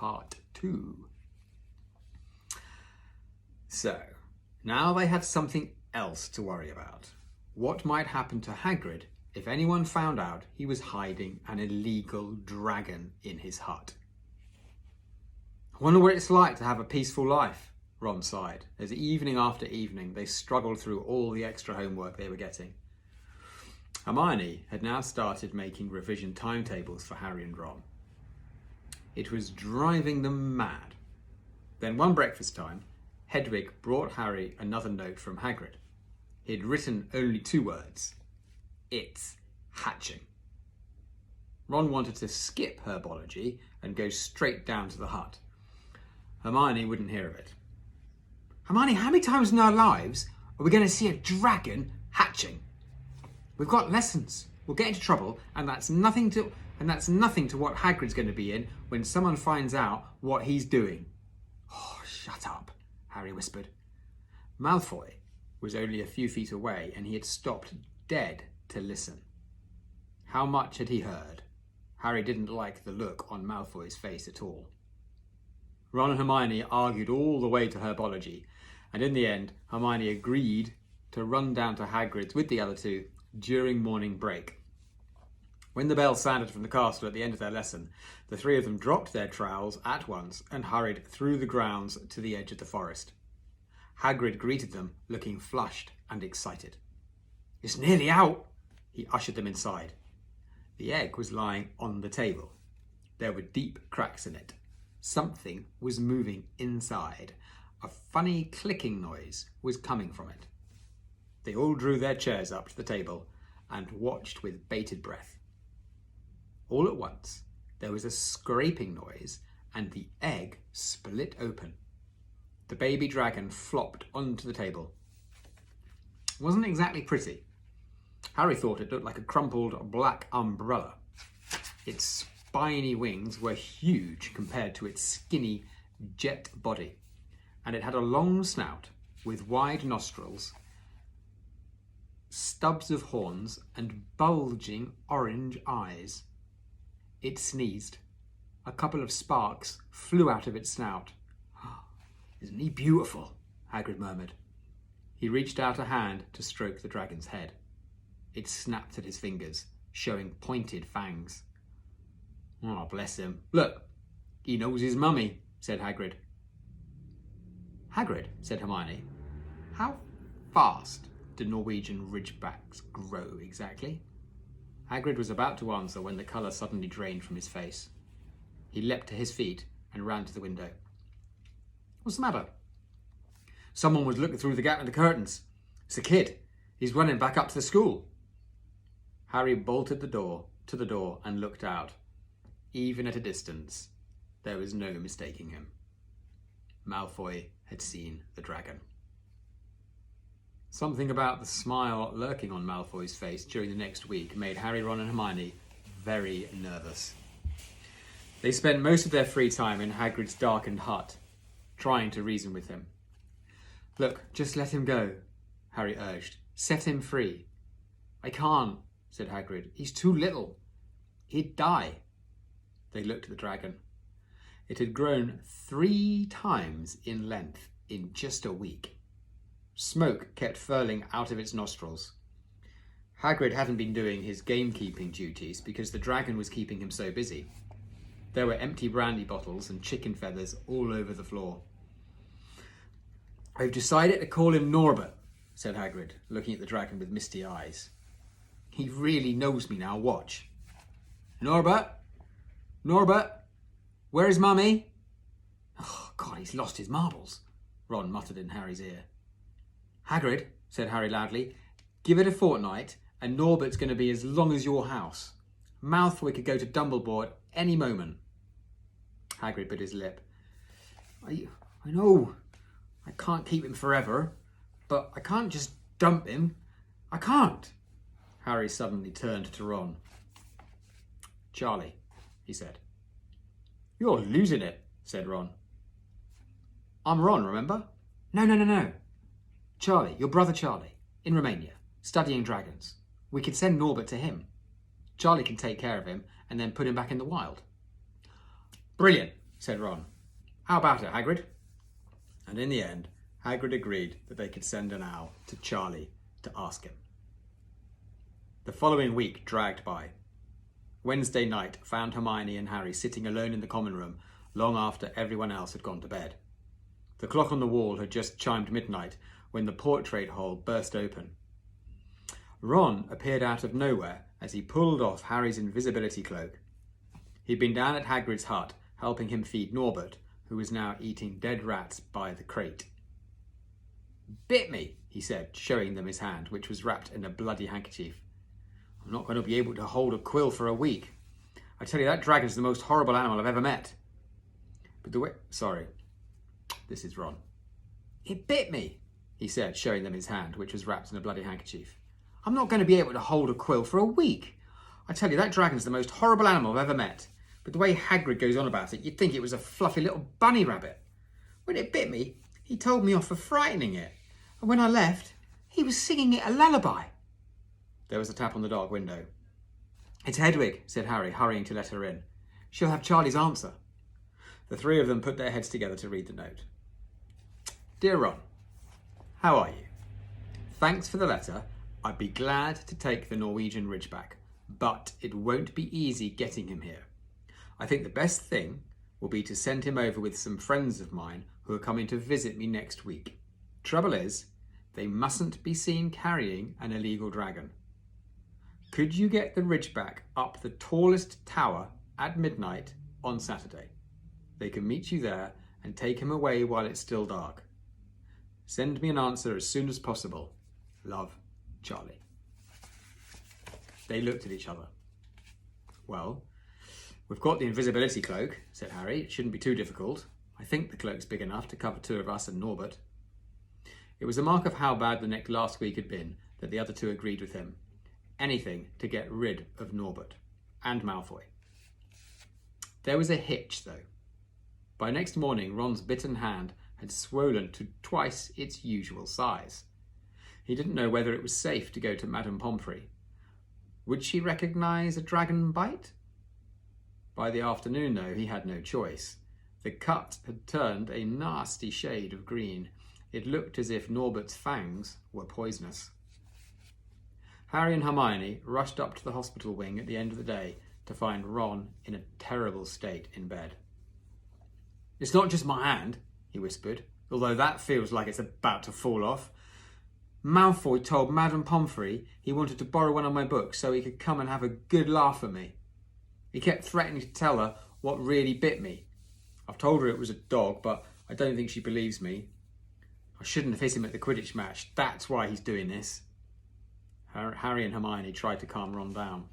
Part 2. So, now they had something else to worry about. What might happen to Hagrid if anyone found out he was hiding an illegal dragon in his hut? I wonder what it's like to have a peaceful life, Ron sighed, as evening after evening they struggled through all the extra homework they were getting. Hermione had now started making revision timetables for Harry and Ron. It was driving them mad. Then one breakfast time, Hedwig brought Harry another note from Hagrid. He had written only 2 words. It's hatching. Ron wanted to skip herbology and go straight down to the hut. Hermione wouldn't hear of it. Hermione, how many times in our lives are we going to see a dragon hatching? We've got lessons. We'll get into trouble, and that's nothing to what Hagrid's going to be in when someone finds out what he's doing. Oh, shut up, Harry whispered. Malfoy was only a few feet away, and he had stopped dead to listen. How much had he heard? Harry didn't like the look on Malfoy's face at all. Ron and Hermione argued all the way to herbology, and in the end, Hermione agreed to run down to Hagrid's with the other 2 during morning break. When the bell sounded from the castle at the end of their lesson, the 3 of them dropped their trowels at once and hurried through the grounds to the edge of the forest. Hagrid greeted them, looking flushed and excited. It's nearly out, he ushered them inside. The egg was lying on the table. There were deep cracks in it. Something was moving inside. A funny clicking noise was coming from it. They all drew their chairs up to the table and watched with bated breath. All at once, there was a scraping noise and the egg split open. The baby dragon flopped onto the table. It wasn't exactly pretty. Harry thought it looked like a crumpled black umbrella. Its spiny wings were huge compared to its skinny jet body, and it had a long snout with wide nostrils, stubs of horns, and bulging orange eyes. It sneezed. A couple of sparks flew out of its snout. Isn't he beautiful? Hagrid murmured. He reached out a hand to stroke the dragon's head. It snapped at his fingers, showing pointed fangs. Oh, bless him. Look, he knows his mummy, said Hagrid. Hagrid, said Hermione, how fast do Norwegian ridgebacks grow exactly? Hagrid was about to answer when the colour suddenly drained from his face. He leapt to his feet and ran to the window. What's the matter? Someone was looking through the gap in the curtains. It's a kid. He's running back up to the school. Harry bolted to the door and looked out. Even at a distance, there was no mistaking him. Malfoy had seen the dragon. Something about the smile lurking on Malfoy's face during the next week made Harry, Ron and Hermione very nervous. They spent most of their free time in Hagrid's darkened hut, trying to reason with him. Look, just let him go, Harry urged. Set him free. I can't, said Hagrid. He's too little. He'd die. They looked at the dragon. It had grown 3 times in length in just a week. Smoke kept furling out of its nostrils. Hagrid hadn't been doing his gamekeeping duties because the dragon was keeping him so busy. There were empty brandy bottles and chicken feathers all over the floor. I've decided to call him Norbert, said Hagrid, looking at the dragon with misty eyes. He really knows me now, watch. Norbert? Norbert? Where's Mummy? Oh, God, he's lost his marbles, Ron muttered in Harry's ear. Hagrid, said Harry loudly, give it a fortnight and Norbert's going to be as long as your house. Malfoy could go to Dumbledore at any moment. Hagrid bit his lip. I know I can't keep him forever, but I can't just dump him. I can't. Harry suddenly turned to Ron. Charlie, he said. You're losing it, said Ron. I'm Ron, remember? No. Charlie, your brother Charlie, in Romania, studying dragons. We can send Norbert to him. Charlie can take care of him and then put him back in the wild. Brilliant, said Ron. How about it, Hagrid? And in the end, Hagrid agreed that they could send an owl to Charlie to ask him. The following week dragged by. Wednesday night found Hermione and Harry sitting alone in the common room long after everyone else had gone to bed. The clock on the wall had just chimed midnight when the portrait hole burst open. Ron appeared out of nowhere as he pulled off Harry's invisibility cloak. He'd been down at Hagrid's hut helping him feed Norbert, who was now eating dead rats by the crate. "Bit me," he said, showing them his hand, which was wrapped in a bloody handkerchief. "I'm not going to be able to hold a quill for a week. I tell you, that dragon's the most horrible animal I've ever met." But the way... Sorry, this is Ron. "It bit me," he said, showing them his hand, which was wrapped in a bloody handkerchief. "I'm not going to be able to hold a quill for a week. I tell you, that dragon's the most horrible animal I've ever met. But the way Hagrid goes on about it, you'd think it was a fluffy little bunny rabbit. When it bit me, he told me off for frightening it. And when I left, he was singing it a lullaby." There was a tap on the dark window. "It's Hedwig," said Harry, hurrying to let her in. "She'll have Charlie's answer." The three of them put their heads together to read the note. "Dear Ron, how are you? Thanks for the letter. I'd be glad to take the Norwegian Ridgeback, but it won't be easy getting him here. I think the best thing will be to send him over with some friends of mine who are coming to visit me next week. Trouble is, they mustn't be seen carrying an illegal dragon. Could you get the Ridgeback up the tallest tower at midnight on Saturday? They can meet you there and take him away while it's still dark. Send me an answer as soon as possible. Love, Charlie." They looked at each other. "Well, we've got the invisibility cloak," said Harry. "It shouldn't be too difficult. I think the cloak's big enough to cover two of us and Norbert." It was a mark of how bad the next last week had been that the other two agreed with him. Anything to get rid of Norbert and Malfoy. There was a hitch, though. By next morning, Ron's bitten hand had swollen to twice its usual size. He didn't know whether it was safe to go to Madame Pomfrey. Would she recognise a dragon bite? By the afternoon, though, he had no choice. The cut had turned a nasty shade of green. It looked as if Norbert's fangs were poisonous. Harry and Hermione rushed up to the hospital wing at the end of the day to find Ron in a terrible state in bed. "It's not just my hand," he whispered, "although that feels like it's about to fall off. Malfoy told Madame Pomfrey he wanted to borrow one of my books so he could come and have a good laugh at me. He kept threatening to tell her what really bit me. I've told her it was a dog, but I don't think she believes me. I shouldn't have hit him at the Quidditch match. That's why he's doing this." Harry and Hermione tried to calm Ron down.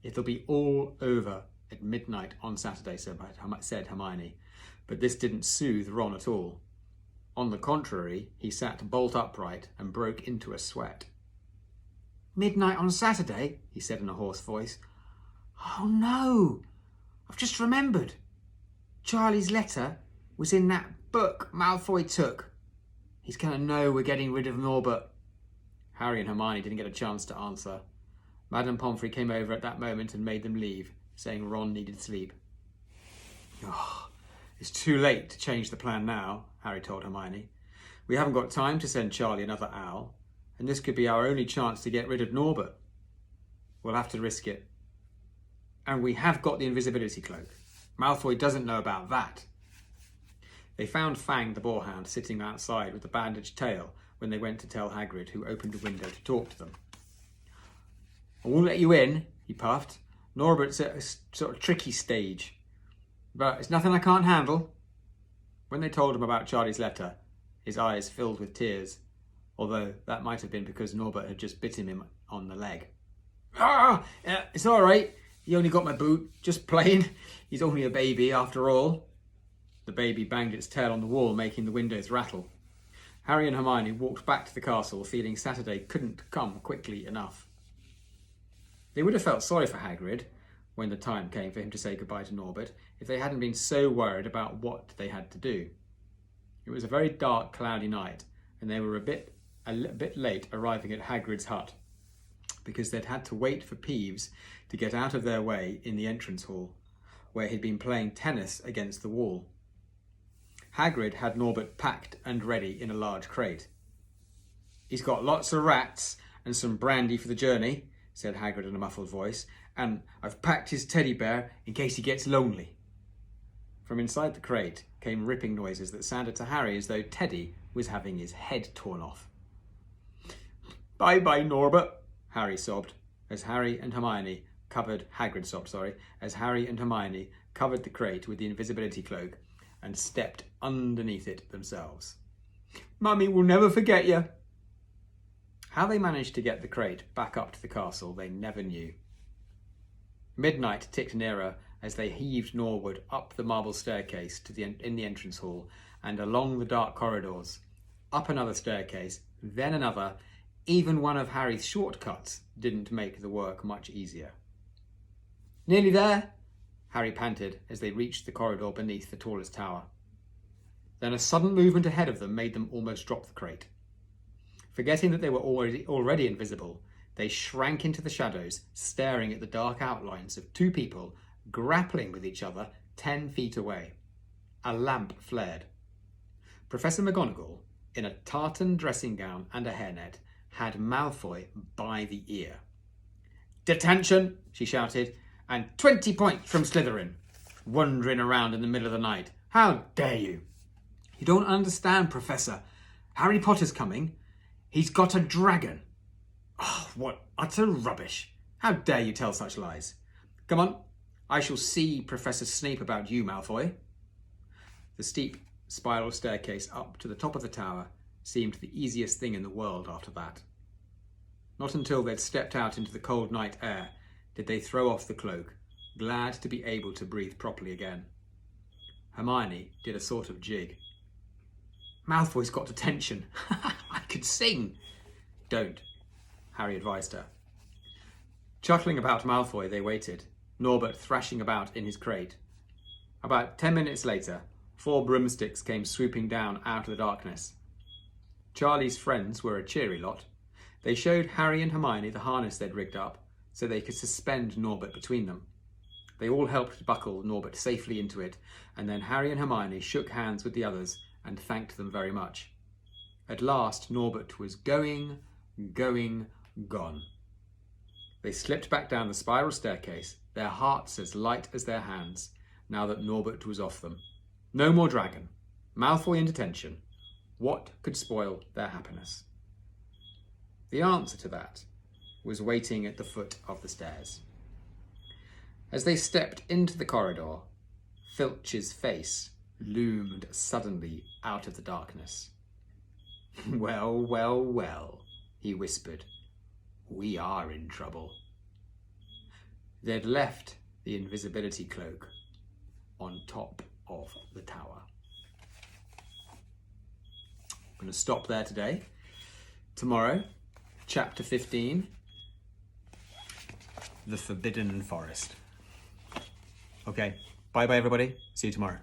"It'll be all over at midnight on Saturday," said Hermione. But this didn't soothe Ron at all. On the contrary, he sat bolt upright and broke into a sweat. "Midnight on Saturday?" he said in a hoarse voice. "Oh no, I've just remembered. Charlie's letter was in that book Malfoy took. He's going to know we're getting rid of Norbert." Harry and Hermione didn't get a chance to answer. Madame Pomfrey came over at that moment and made them leave, saying Ron needed sleep. "Oh, it's too late to change the plan now," Harry told Hermione. "We haven't got time to send Charlie another owl, and this could be our only chance to get rid of Norbert. We'll have to risk it. And we have got the invisibility cloak. Malfoy doesn't know about that." They found Fang the boarhound sitting outside with a bandaged tail when they went to tell Hagrid, who opened a window to talk to them. "I won't let you in," he puffed. "Norbert's at a sort of tricky stage, but it's nothing I can't handle." When they told him about Charlie's letter, his eyes filled with tears, although that might have been because Norbert had just bitten him on the leg. It's all right. He only got my boot. Just playing. He's only a baby after all." The baby banged its tail on the wall, making the windows rattle. Harry and Hermione walked back to the castle, feeling Saturday couldn't come quickly enough. They would have felt sorry for Hagrid when the time came for him to say goodbye to Norbert if they hadn't been so worried about what they had to do. It was a very dark, cloudy night, and they were a bit late arriving at Hagrid's hut because they'd had to wait for Peeves to get out of their way in the entrance hall. where he'd been playing tennis against the wall. Hagrid had Norbert packed and ready in a large crate. "He's got lots of rats and some brandy for the journey," said Hagrid in a muffled voice, "and I've packed his teddy bear in case he gets lonely." From inside the crate came ripping noises that sounded to Harry as though Teddy was having his head torn off. "Bye-bye, Norbert," Hagrid sobbed, as Harry and Hermione covered the crate with the invisibility cloak and stepped underneath it themselves. "Mummy will never forget you." How they managed to get the crate back up to the castle, they never knew. Midnight ticked nearer as they heaved Norwood up the marble staircase in the entrance hall and along the dark corridors, up another staircase, then another. Even one of Harry's shortcuts didn't make the work much easier. "Nearly there," Harry panted as they reached the corridor beneath the tallest tower. Then a sudden movement ahead of them made them almost drop the crate. Forgetting that they were already invisible, they shrank into the shadows, staring at the dark outlines of two people grappling with each other 10 feet away. A lamp flared. Professor McGonagall, in a tartan dressing gown and a hairnet, had Malfoy by the ear. "Detention," she shouted, "and 20 points from Slytherin. Wandering around in the middle of the night. How dare you?" "You don't understand, Professor. Harry Potter's coming. He's got a dragon." "Oh, what utter rubbish. How dare you tell such lies? Come on, I shall see Professor Snape about you, Malfoy." The steep spiral staircase up to the top of the tower seemed the easiest thing in the world after that. Not until they'd stepped out into the cold night air did they throw off the cloak, glad to be able to breathe properly again. Hermione did a sort of jig. "Malfoy's got detention. I could sing." "Don't," Harry advised her. Chuckling about Malfoy, they waited, Norbert thrashing about in his crate. About 10 minutes later, 4 broomsticks came swooping down out of the darkness. Charlie's friends were a cheery lot. They showed Harry and Hermione the harness they'd rigged up so they could suspend Norbert between them. They all helped buckle Norbert safely into it, and then Harry and Hermione shook hands with the others and thanked them very much. At last, Norbert was gone. They slipped back down the spiral staircase, their hearts as light as their hands, now that Norbert was off them. No more dragon. Malfoy in detention. What could spoil their happiness? The answer to that was waiting at the foot of the stairs. As they stepped into the corridor, Filch's face loomed suddenly out of the darkness. "Well, well, well," he whispered. "We are in trouble." They'd left the invisibility cloak on top of the tower. I'm going to stop there today. Tomorrow, chapter 15, The Forbidden Forest. Okay, bye-bye everybody. See you tomorrow.